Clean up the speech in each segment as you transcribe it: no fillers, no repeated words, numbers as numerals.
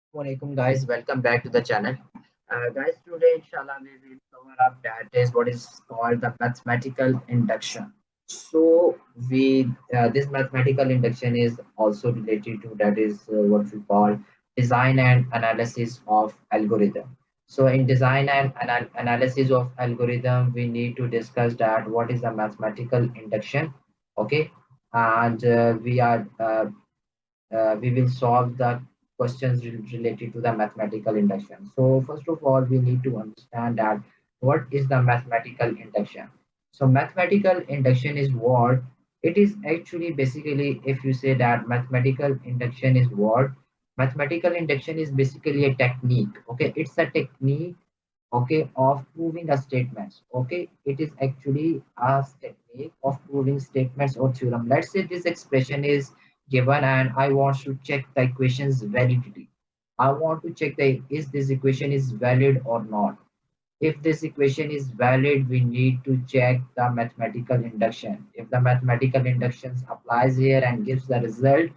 Assalamualaikum guys, welcome back to the channel. Guys, today inshallah we will cover up that is what is called the mathematical induction. So we this mathematical induction is also related to that is what we call design and analysis of algorithm. So in design and analysis of algorithm, we need to discuss that what is the mathematical induction, okay, and we will solve the questions related to the mathematical induction. So first of all, we need to understand that what is the mathematical induction. So mathematical induction is what it is actually basically if you say that mathematical induction is what mathematical induction is basically a technique. Okay, it's a technique, okay, of proving a statements. Okay, it is actually a technique of proving statements or theorem. Let's say this expression is given and I want to check the equation's validity. I want to check the is this equation is valid or not. If this equation is valid, we need to check the mathematical induction. If the mathematical induction applies here and gives the result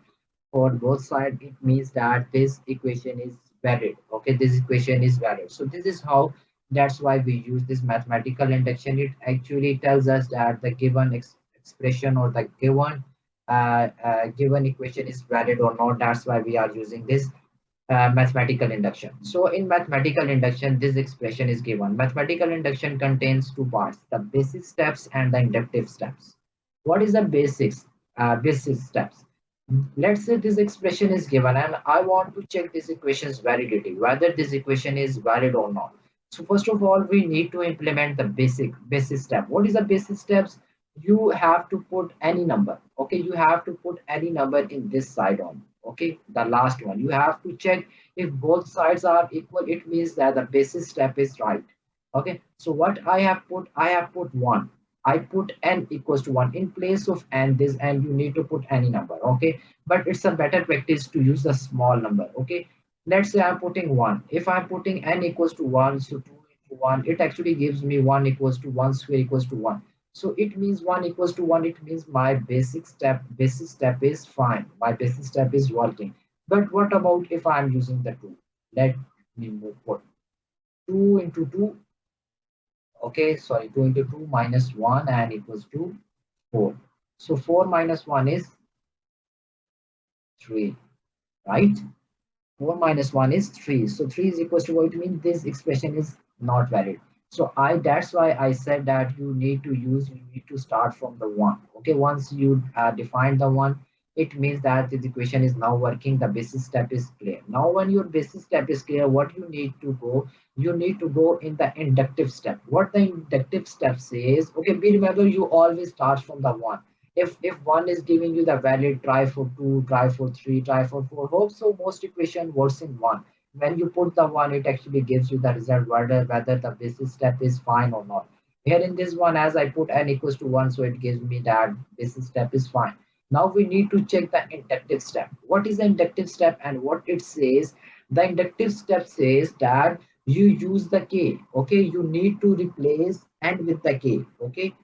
for both sides, it means that this equation is valid. Okay, this equation is valid. So this is how, that's why we use this mathematical induction. It actually tells us that the given expression or the given equation is valid or not. That's why we are using this mathematical induction. So in mathematical induction, this expression is given. Mathematical induction contains two parts, the basic steps and the inductive steps. What is the basics? Basic steps. Let's say this expression is given and I want to check this equation's validity, whether this equation is valid or not. So first of all, we need to implement the basic step. What is the basic steps? You have to put any number. Okay, you have to put any number in this side on. Okay, the last one. You have to check if both sides are equal. It means that the basic step is right. Okay, so what I have put one. I put n equals to 1 in place of n this, and you need to put any number. Okay, but it's a better practice to use a small number. Okay, let's say I'm putting 1. If I'm putting n equals to 1, so 2 into 1, it actually gives me 1 equals to 1 square equals to 1. So it means 1 equals to 1. It means my basic step is fine. My basic step is working. But what about if I'm using the 2? Let me move forward. 2 into 2. Okay, sorry, 2 into 2 minus 1 and equals to 4. So 4 minus 1 is 3, right? 4 minus 1 is 3. So 3 is equals to what? It means this expression is not valid. So that's why I said that you need to start from the 1. Okay, once you define the 1, it means that this equation is now working. The basis step is clear. Now when your basis step is clear, what you need to go? You need to go in the inductive step. What the inductive step says, okay, we remember you always start from the 1. If one is giving you the valid, try for 2, try for 3, try for 4. Hope so most equation works in 1. When you put the 1, it actually gives you the result whether the basis step is fine or not. Here in this one, as I put n equals to 1, so it gives me that basis step is fine. Now we need to check the inductive step. What is the inductive step and what it says? The inductive step says that you use the k. Okay, you need to replace n with the k. Okay,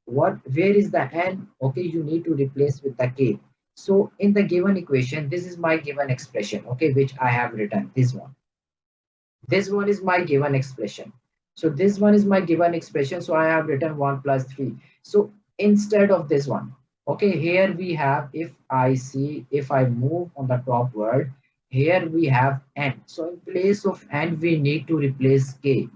where is the n? Okay, you need to replace with the k. So in the given equation, this is my given expression, okay, which I have written. This one is my given expression. So this one is my given expression, so I have written 1 plus 3. So instead of this one, okay, here we have, if I move on the top word, here we have n. So in place of n, we need to replace k.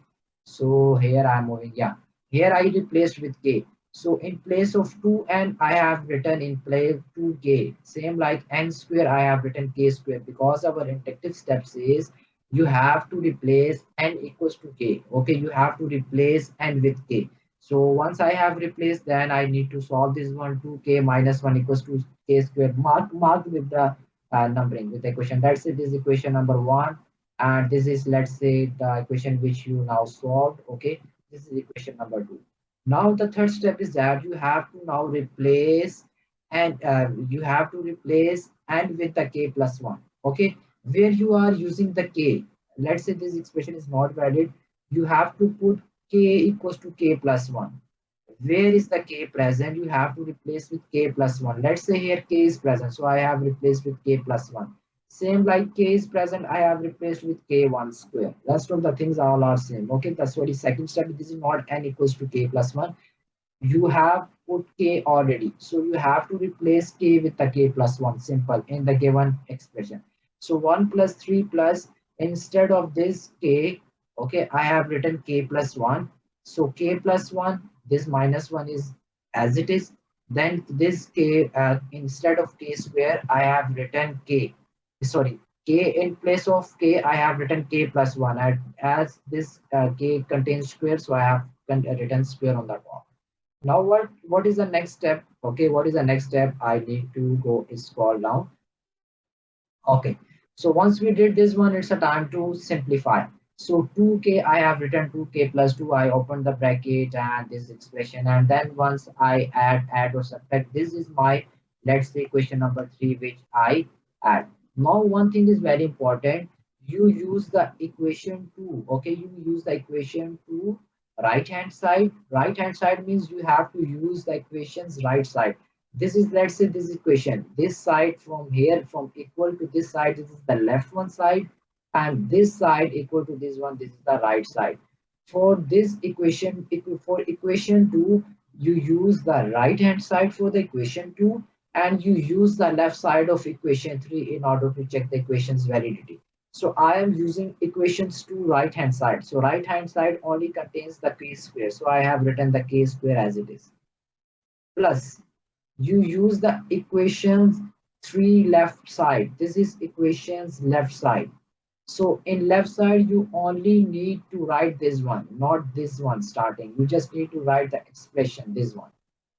So here I'm moving, yeah, here I replaced with k. So in place of 2n, I have written in place 2k. Same like n square, I have written k square, because our inductive step says you have to replace n equals to k. Okay, you have to replace n with k. So once I have replaced, then I need to solve this one. 2k minus 1 equals to k squared. Mark with the numbering with the equation. That's it. This is equation number 1, and this is, let's say, the equation which you now solved. Okay, this is equation number 2. Now the third step is that you have to now replace, and you have to replace and with the k plus 1. Okay, where you are using the k, let's say this expression is not valid, you have to put k equals to k plus 1. Where is the k present? You have to replace with k plus 1. Let's say here k is present, so I have replaced with k plus 1. Same like k is present, I have replaced with k1 square. Rest of the things all are same. Okay, that's what is second step. This is not n equals to k plus 1. You have put k already, so you have to replace k with the k plus 1, simple, in the given expression. So 1 plus 3 plus, instead of this k, okay, I have written k plus 1. So k plus 1, this minus 1 is as it is. Then this k, instead of k square, I have written k, sorry, k in place of k, I have written k plus 1. As this k contains square, so I have written square on the top. Now what is the next step? Okay, what is the next step? I need to go scroll down. Okay, so once we did this one, it's a time to simplify. So 2k, I have written 2k plus 2. I open the bracket and this expression, and then once I add or subtract, this is my, let's say, equation number 3, which I add. Now one thing is very important. You use the equation 2. Okay, you use the equation 2 right hand side. Right hand side means you have to use the equation's right side. This is, let's say, this equation, this side from here, from equal to this side, this is the left one side, and this side equal to this one, this is the right side. For this equation, for equation 2, you use the right hand side for the equation 2, and you use the left side of equation 3 in order to check the equation's validity. So I am using equations 2 right hand side. So right hand side only contains the k square, so I have written the k square as it is, plus you use the equations 3 left side. This is equations left side. So in left side, you only need to write this one, not this one starting. You just need to write the expression, this one.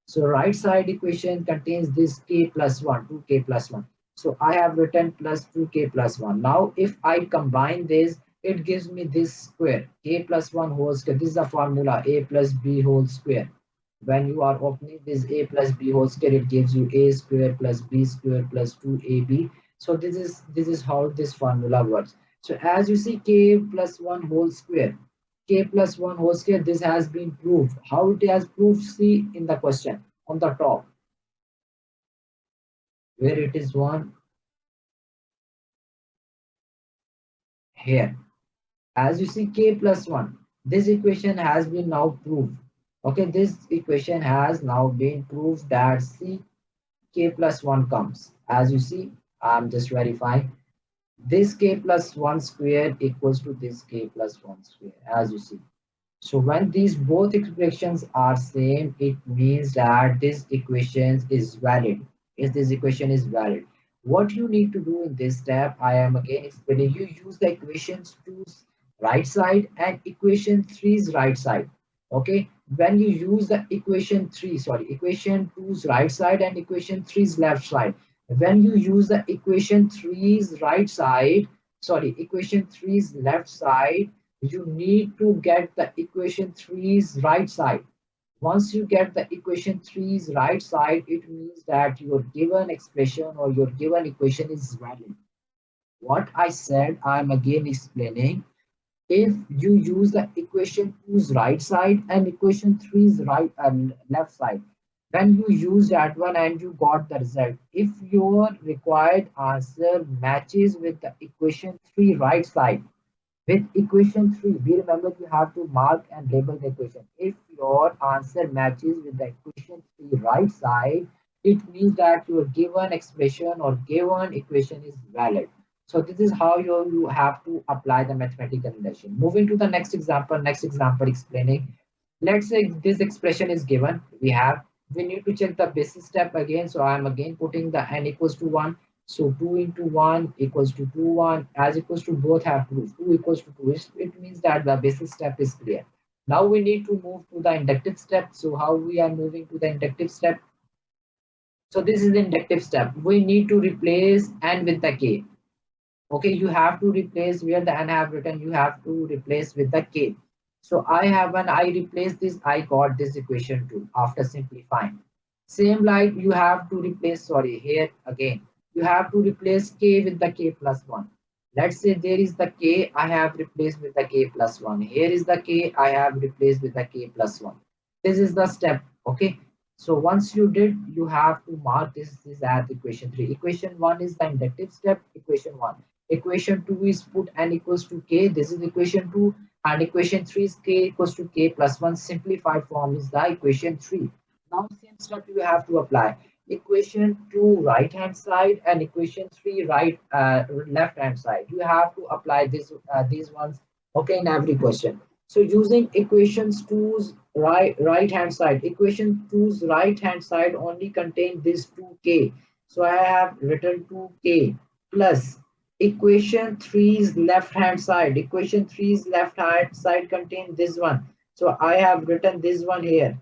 So right side equation contains this k plus 1, 2k plus 1. So I have written plus 2k plus 1. Now if I combine this, it gives me this square, k plus 1 whole square. This is the formula, a plus b whole square. When you are opening this a plus b whole square, it gives you a square plus b square plus 2ab. So this is how this formula works. So as you see, k plus 1 whole square, k plus 1 whole square, this has been proved. How it has proved? See in the question on the top, where it is one here. As you see, k plus 1, this equation has been now proved. Okay, this equation has now been proved that c k plus 1 comes. As you see, I'm just verifying. This k plus 1 square equals to this k plus 1 square, as you see. So when these both expressions are same, it means that this equation is valid. If this equation is valid, what you need to do in this step, I am again explaining. You use the equations 2's right side and equation 3's right side. Okay, when you use the equation 3, sorry, equation 2's right side and equation 3's left side, when you use the equation 3's right side, sorry, equation 3's left side, you need to get the equation 3's right side. Once you get the equation 3's right side, it means that your given expression or your given equation is valid. What I said, I'm again explaining. If you use the equation 2's right side and equation 3's right and left side, when you use that one and you got the result, if your required answer matches with the equation 3 right side, with equation 3, we remember you have to mark and label the equation. If your answer matches with the equation 3 right side, it means that your given expression or given equation is valid. So this is how you have to apply the mathematical induction. Moving to the next example explaining. Let's say this expression is given. We need to check the basis step again. So I'm again putting the n equals to 1. So 2 into 1 equals to 2, 1, as equals to both have proof. 2 equals to 2. It means that the basis step is clear. Now we need to move to the inductive step. So how we are moving to the inductive step? So this is the inductive step. We need to replace n with the k. Okay, you have to replace where the n have written, you have to replace with the k. So I have, when I replace this, I got this equation 2 after simplifying. Same like you have to replace, sorry, here again you have to replace k with the k plus 1. Let's say there is the k, I have replaced with the k plus 1. Here is the k, I have replaced with the k plus 1. This is the step. Okay, So once you did, you have to mark this as equation 3. Equation 1 is the inductive step, equation 1. Equation 2 is put n equals to k. This is equation 2. And equation 3 is k equals to k plus 1. Simplified form is the equation 3. Now same step you have to apply. Equation 2 right hand side and equation 3 left hand side. You have to apply these ones, okay, in every question. So using equations 2's right hand side, equation 2's right hand side only contain this 2k. So I have written 2k plus equation 3's left hand side. Equation 3's left hand side contain this one. So I have written this one here.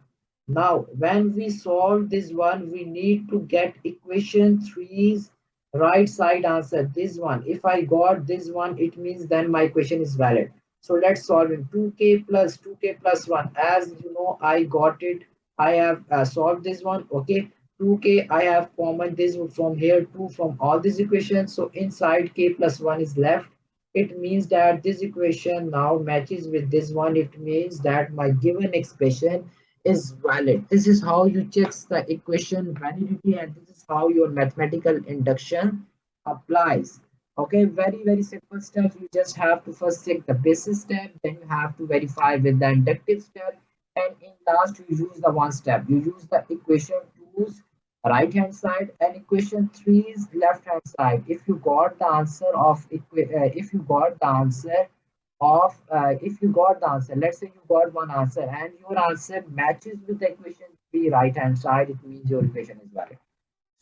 Now, when we solve this one, we need to get equation 3's right side answer, this one. If I got this one, it means then my equation is valid. So let's solve it. 2k plus 1. As you know, I got it. I have solved this one. Okay. 2k, I have common this from here, 2 from all these equations. So inside k plus 1 is left. It means that this equation now matches with this one. It means that my given expression is valid. This is how you check the equation validity, and this is how your mathematical induction applies. Okay, very simple stuff. You just have to first check the basis step, then you have to verify with the inductive step, and in last you use the one step. You use the equation 2's right hand side and equation 3's left hand side. If you got the answer of if you got the answer of if you got the answer, let's say you got one answer and your answer matches with the equation 3 right hand side, it means your equation is valid.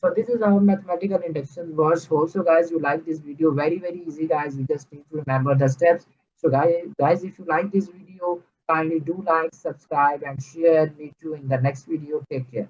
So this is how mathematical induction works. Hope so guys you like this video. Very easy guys, you just need to remember the steps. So guys, if you like this video, kindly do like, subscribe and share. Meet you in the next video. Take care.